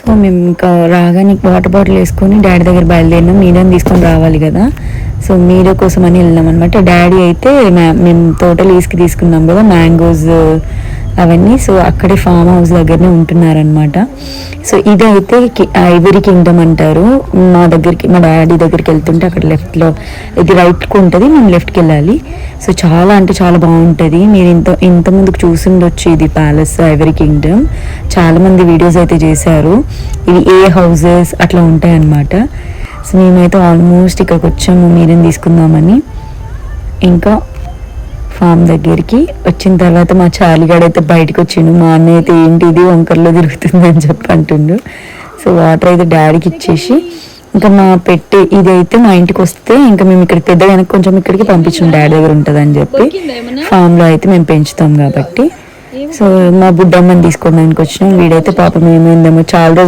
So మేము ఇంకా రాగానే వాటర్ బాటిల్ వేసుకొని డాడీ దగ్గర బయలుదేరినాం. మీడియం తీసుకొని రావాలి కదా, సో మీడియా కోసం అని వెళ్ళినాం అనమాట. డాడీ అయితే మేము తోట లీజ్కి తీసుకున్నాం కదా మ్యాంగోస్ అవన్నీ, సో అక్కడే ఫామ్ హౌస్ దగ్గరనే ఉంటున్నారనమాట. సో ఇదైతే ఐవరీ కింగ్డమ్ అంటారు. మా డాడీ దగ్గరికి వెళ్తుంటే అక్కడ లెఫ్ట్లో ఇది రైట్కి ఉంటుంది, మేము లెఫ్ట్కి వెళ్ళాలి. సో చాలా అంటే చాలా బాగుంటుంది. మీరు ఇంత ముందుకు చూసిండొచ్చు ఇది ప్యాలెస్ ఐవరీ కింగ్డమ్. చాలామంది వీడియోస్ అయితే చేశారు. ఇవి ఏ హౌసెస్ అట్లా ఉంటాయి అన్నమాట. సో మేమైతే ఆల్మోస్ట్ ఇక్కడికి వచ్చాము మీరేం తీసుకుందామని. ఇంకా ఫామ్ దగ్గరికి వచ్చిన తర్వాత మా చాలిగాడు అయితే బయటకు వచ్చిండు. మా అన్నయ్య అయితే ఏంటి ఇది వంకర్లో తిరుగుతుంది అని చెప్పి అంటుండు. సో వాటర్ అయితే డాడీకి ఇచ్చేసి ఇంకా మా పెట్టి ఇదైతే మా ఇంటికి వస్తే ఇంకా మేము ఇక్కడ పెద్ద వెనక్కి కొంచెం ఇక్కడికి పంపించాం, డాడీ దగ్గర ఉంటుంది అని చెప్పి. ఫామ్లో అయితే మేము పెంచుతాం కాబట్టి. సో మా బుడ్డమ్మని తీసుకోవడానికి వచ్చినాం. వీడైతే పాపం ఏమైందేమో చాలా రోజులు